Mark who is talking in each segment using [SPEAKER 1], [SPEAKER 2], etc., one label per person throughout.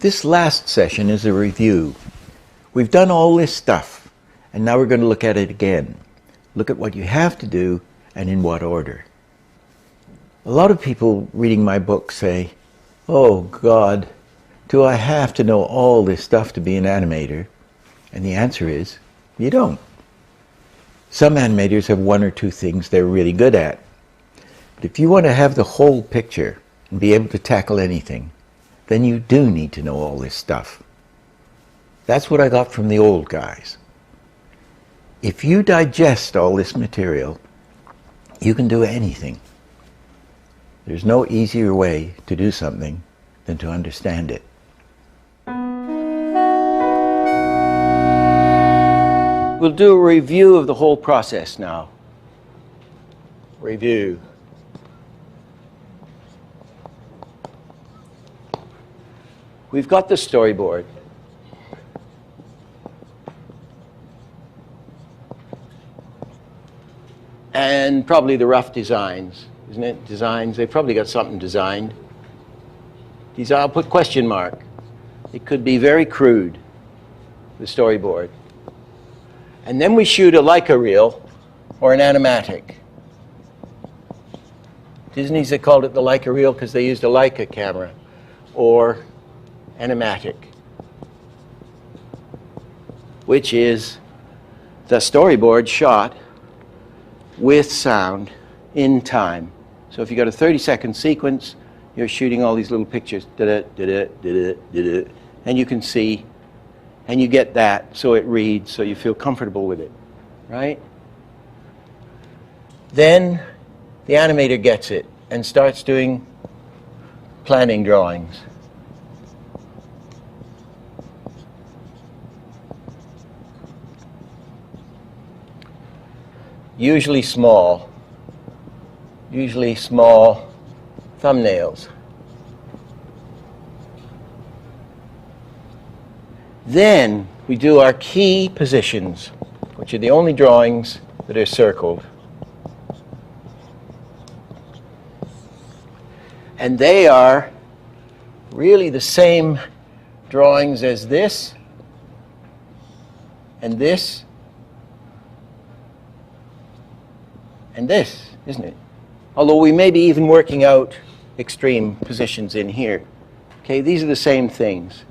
[SPEAKER 1] This last session is a review. We've done all this stuff, and now we're going to look at it again. Look at what you have to do and in what order. A lot of people reading my book say, "Oh God, do I have to know all this stuff to be an animator?" And the answer is, you don't. Some animators have one or two things they're really good at. But if you want to have the whole picture and be able to tackle anything, then you do need to know all this stuff. That's what I got from the old guys. If you digest all this material, you can do anything. There's no easier way to do something than to understand it. We'll do a review of the whole process now. Review. We've got the storyboard. And probably the rough designs, isn't it? Designs, they've probably got something designed. I'll put question mark. It could be very crude, the storyboard. And then we shoot a Leica reel or an animatic. Disney's, they called it the Leica reel because they used a Leica camera, or animatic, which is the storyboard shot with sound in time. So if you've got a 30-second sequence, you're shooting all these little pictures, and you can see, and you get that so it reads, so you feel comfortable with it, right? Then the animator gets it and starts doing planning drawings. Usually small thumbnails. Then we do our key positions, which are the only drawings that are circled. And they are really the same drawings as this and this and this, isn't it? Although we may be even working out extreme positions in here. Okay, these are the same things.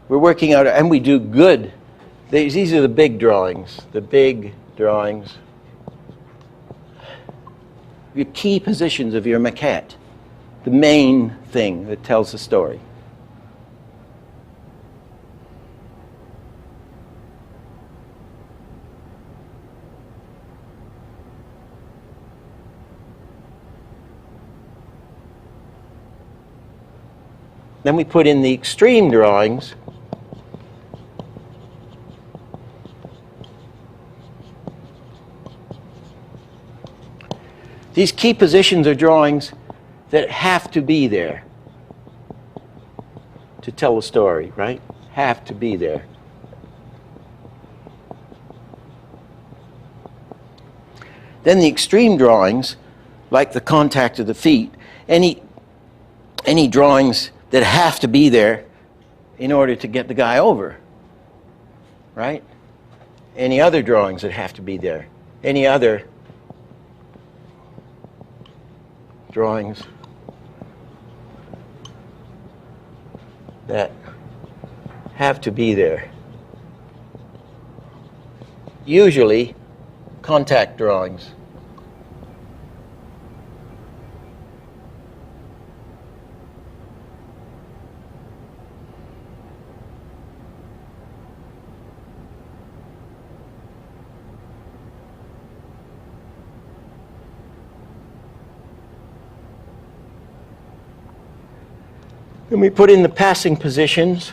[SPEAKER 1] We're working out, and we do good. These are the big drawings, Your key positions of your maquette, the main thing that tells the story. Then we put in the extreme drawings. These key positions are drawings that have to be there to tell a story, right? Have to be there. Then the extreme drawings, like the contact of the feet, any drawings that have to be there in order to get the guy over, right? Any other drawings that have to be there? Any other drawings that have to be there? Usually contact drawings. And we put in the passing positions.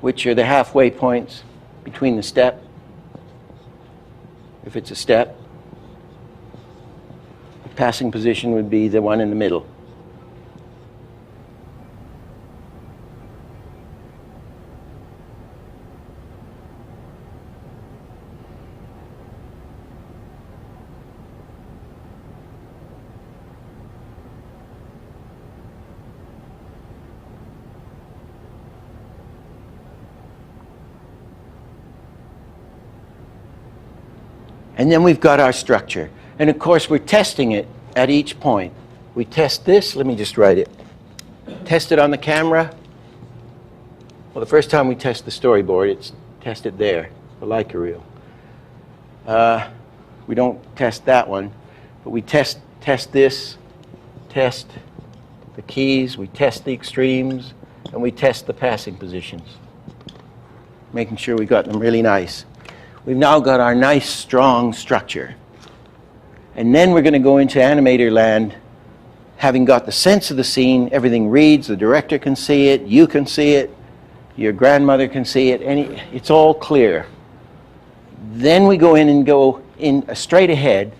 [SPEAKER 1] Which are the halfway points between the step, if it's a step. The passing position would be the one in the middle. And then we've got our structure. And of course, we're testing it at each point. We test this. Let me just write it. Test it on the camera. Well, the first time we test the storyboard, it's tested there, the Leica reel. We don't test that one, but we test this, test the keys, we test the extremes, and we test the passing positions, making sure we got them really nice. We've now got our nice, strong structure. And then we're going to go into animator land, having got the sense of the scene. Everything reads, the director can see it, you can see it, your grandmother can see it, it's all clear. Then we go in and go in straight ahead,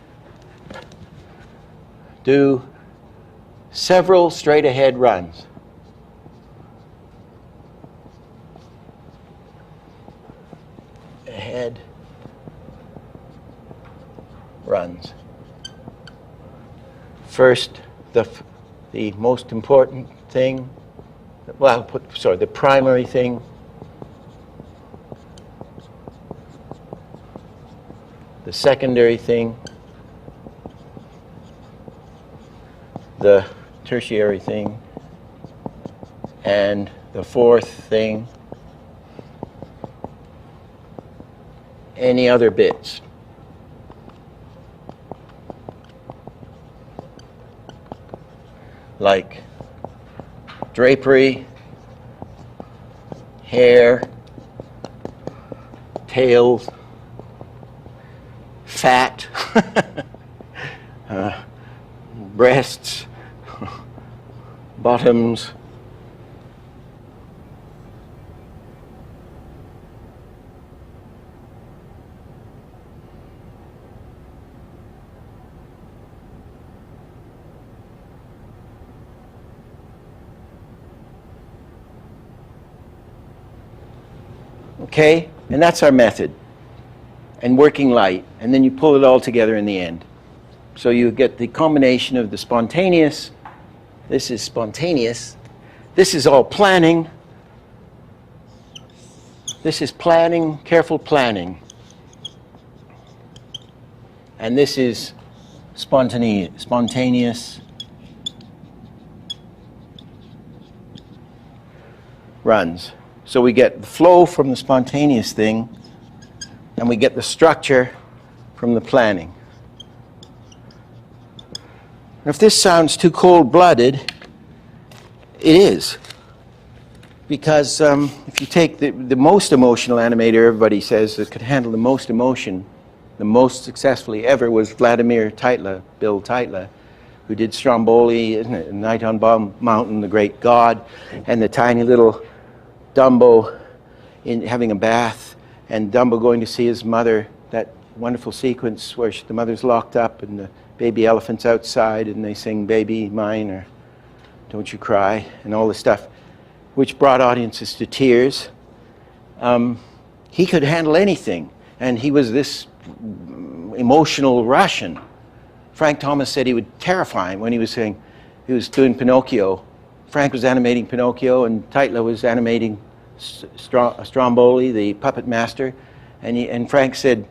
[SPEAKER 1] do several straight ahead runs. Ahead runs. First, the most important thing, well, the primary thing. The secondary thing. The tertiary thing. And the fourth thing. Any other bits. Like drapery, hair, tails, fat, breasts, bottoms, okay? And that's our method. And working light. And then you pull it all together in the end. So you get the combination of the spontaneous. This is spontaneous. This is all planning. This is planning, careful planning. And this is spontaneous runs. So we get the flow from the spontaneous thing, and we get the structure from the planning. If this sounds too cold-blooded, it is. Because if you take the most emotional animator, everybody says, that could handle the most emotion, the most successfully ever was Vladimir Tytla, Bill Tytla, who did Stromboli, isn't it? Night on Bomb Mountain, The Great God, and the tiny little Dumbo having a bath, and Dumbo going to see his mother, that wonderful sequence where the mother's locked up and the baby elephant's outside and they sing Baby Mine or Don't You Cry and all this stuff, which brought audiences to tears. He could handle anything, and he was this emotional Russian. Frank Thomas said he would terrify him when he was doing Pinocchio. Frank was animating Pinocchio, and Tytla was animating Stromboli, the puppet master. And Frank said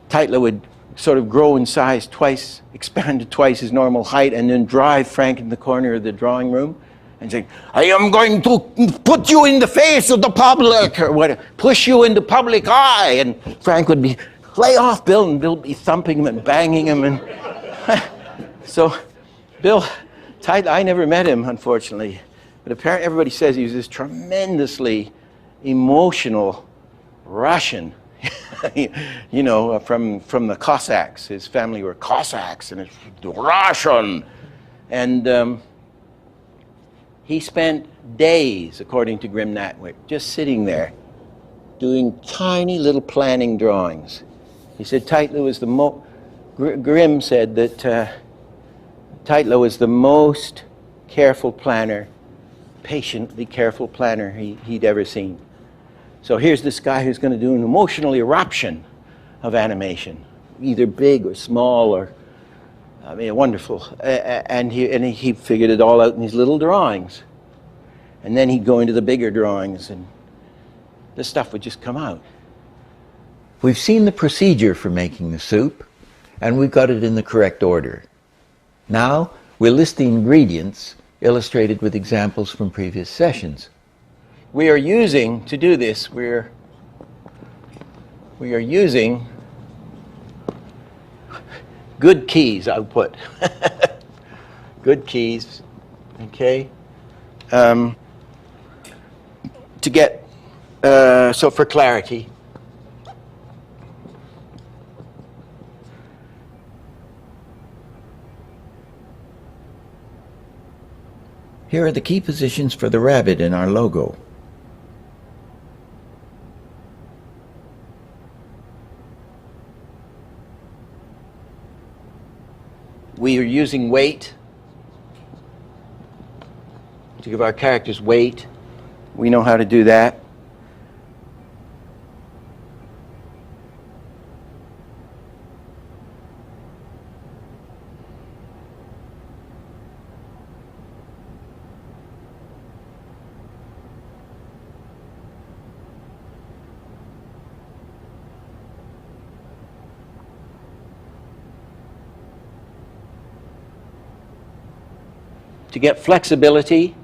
[SPEAKER 1] Tytla would sort of grow in size twice, expand to twice his normal height, and then drive Frank in the corner of the drawing room and say, I am going to put you in the face of the public, or what, push you in the public eye. And Frank would be, lay off, Bill, and Bill would be thumping him and banging him. And so Bill Tytla, I never met him, unfortunately, but apparently everybody says he was this tremendously emotional Russian, you know, from the Cossacks. His family were Cossacks, and it's Russian. And he spent days, according to Grim Natwick, just sitting there, doing tiny little planning drawings. He said Tytla was the Grim said that Tytla was the most careful planner, patiently careful planner he'd ever seen. So here's this guy who's going to do an emotional eruption of animation, either big or small, or I mean, wonderful. And he figured it all out in these little drawings. And then he'd go into the bigger drawings, and the stuff would just come out. We've seen the procedure for making the soup. and we've got it in the correct order. Now we'll list the ingredients illustrated with examples from previous sessions. We are using, to do this, we are using good keys, I'll put. Good keys, okay? To get, so for clarity, here are the key positions for the rabbit in our logo. We are using weight to give our characters weight. We know how to do that. To get flexibility,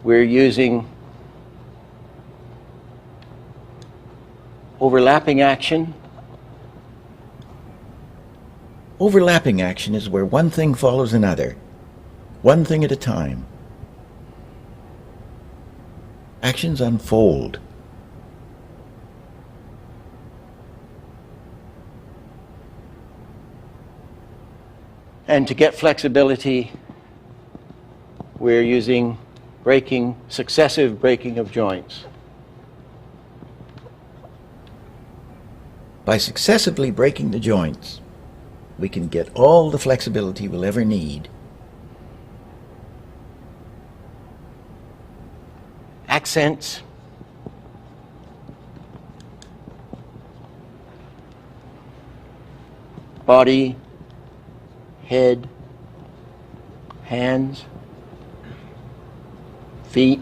[SPEAKER 1] we're using overlapping action. Overlapping action is where one thing follows another, one thing at a time. Actions unfold. And to get flexibility, we're using successive breaking of joints. By successively breaking the joints, we can get all the flexibility we'll ever need. Accents. Body. Head, hands, feet.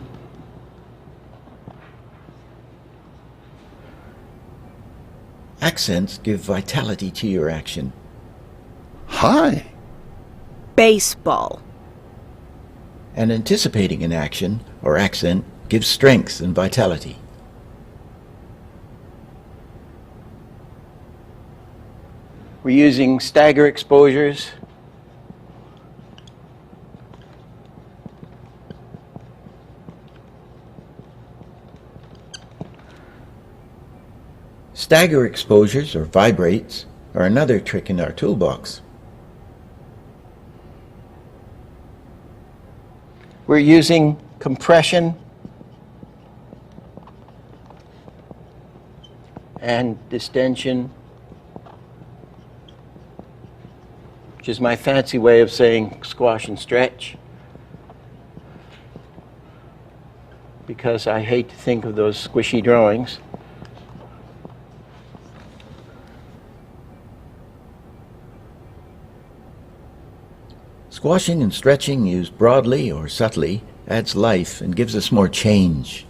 [SPEAKER 1] Accents give vitality to your action.
[SPEAKER 2] Hi.
[SPEAKER 3] Baseball.
[SPEAKER 1] And anticipating an action or accent gives strength and vitality. We're using stagger exposures. Stagger exposures, or vibrates, are another trick in our toolbox. We're using compression and distension, which is my fancy way of saying squash and stretch, because I hate to think of those squishy drawings. Squashing and stretching used broadly or subtly adds life and gives us more change.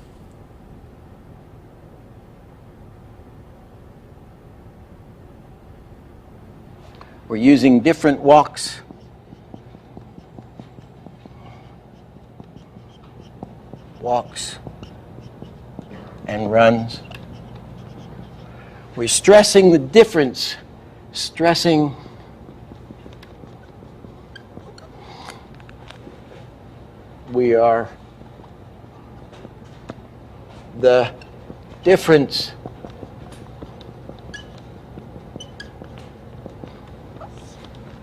[SPEAKER 1] We're using different walks. Walks and runs. We're stressing the difference, stressing we are the difference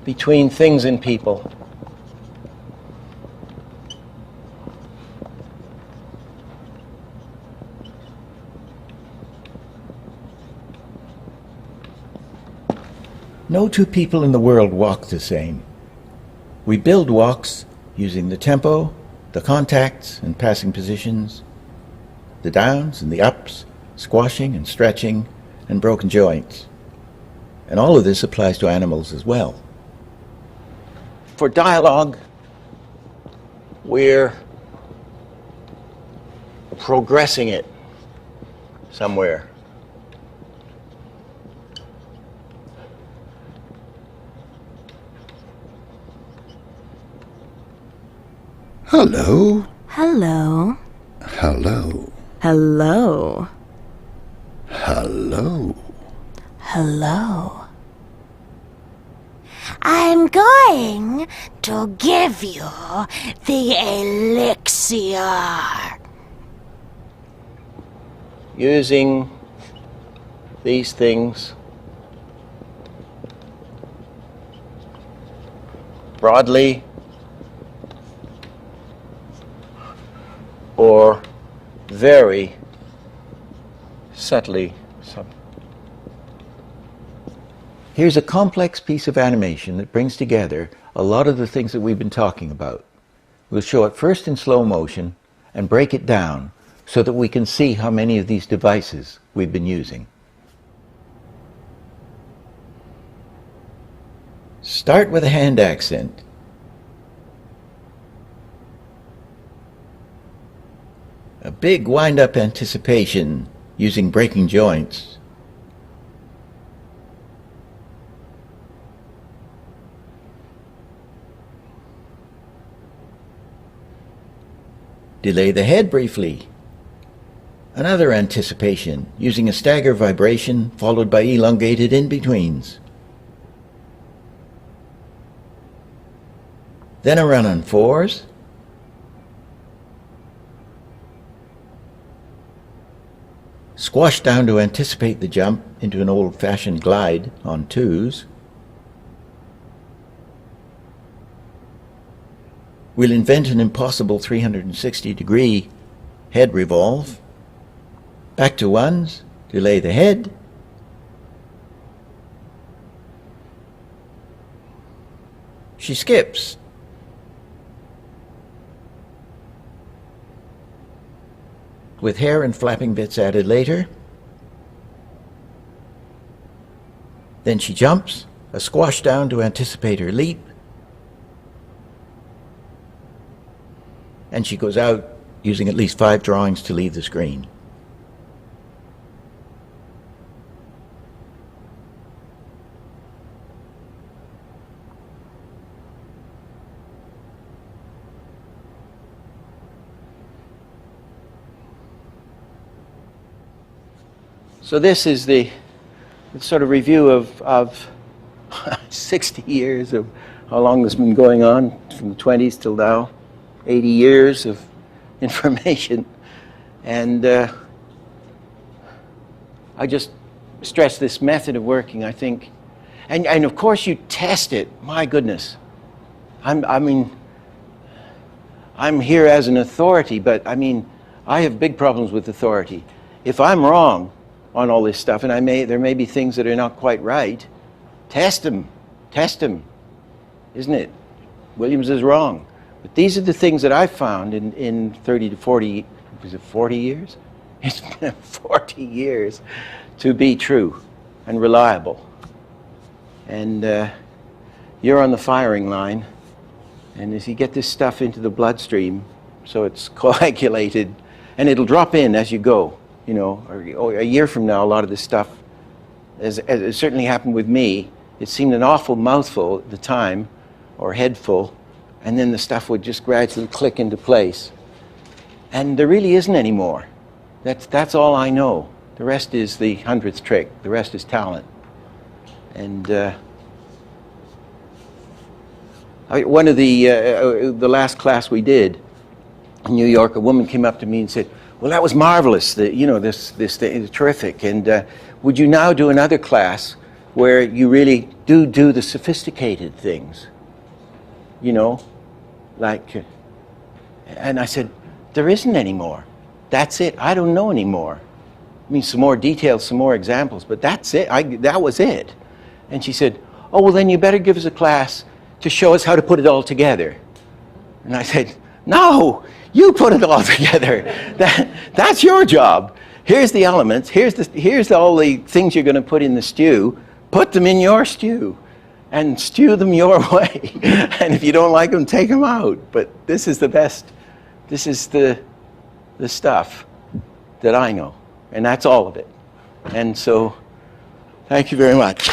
[SPEAKER 1] between things and people. No two people in the world walk the same. We build walks using the tempo, the contacts and passing positions, the downs and the ups, squashing and stretching, and broken joints. And all of this applies to animals as well. For dialogue, we're progressing it somewhere.
[SPEAKER 2] Hello.
[SPEAKER 3] Hello.
[SPEAKER 2] Hello.
[SPEAKER 3] Hello.
[SPEAKER 2] Hello.
[SPEAKER 3] Hello. I'm going to give you the elixir.
[SPEAKER 1] Using these things broadly or very subtly. Here's a complex piece of animation that brings together a lot of the things that we've been talking about. We'll show it first in slow motion and break it down so that we can see how many of these devices we've been using. Start with a hand accent. A big wind-up anticipation using breaking joints. Delay the head briefly. Another anticipation using a stagger vibration followed by elongated in-betweens. Then a run on fours. Squash down to anticipate the jump into an old-fashioned glide on twos. We'll invent an impossible 360-degree head revolve. Back to ones, delay the head. She skips. With hair and flapping bits added later. Then she jumps, a squash down to anticipate her leap. And she goes out using at least 5 drawings to leave the screen. So this is the sort of review of 60 years of how long this has been going on, from the 20s till now. 80 years of information, and I just stress this method of working, I think, and of course you test it. My goodness, I'm here as an authority, but I mean I have big problems with authority. If I'm wrong on all this stuff, and there may be things that are not quite right, test them, isn't it? Williams is wrong. But these are the things that I've found in 30 to 40, was it 40 years? It's been 40 years to be true and reliable. And you're on the firing line, and as you get this stuff into the bloodstream, so it's coagulated, and it'll drop in as you go, you know, or a year from now, a lot of this stuff, as it certainly happened with me, it seemed an awful mouthful at the time, or head full, and then the stuff would just gradually click into place. And there really isn't any more. That's all I know. The rest is the 100th trick. The rest is talent. And one of the last class we did in New York, a woman came up to me and said, "Well, that was marvelous. This thing is terrific. And would you now do another class where you really do the sophisticated things? You know, like," and I said, "There isn't any more. That's it. I don't know anymore. I mean, some more details, some more examples, but that's it. That was it." And she said, "Oh, well, then you better give us a class to show us how to put it all together." And I said, "No, you put it all together. That's your job. Here's the elements. Here's all the things you're going to put in the stew. Put them in your stew. And stew them your way. And if you don't like them, take them out. But this is the best. This is the stuff." that I know. And that's all of it. And so, thank you very much.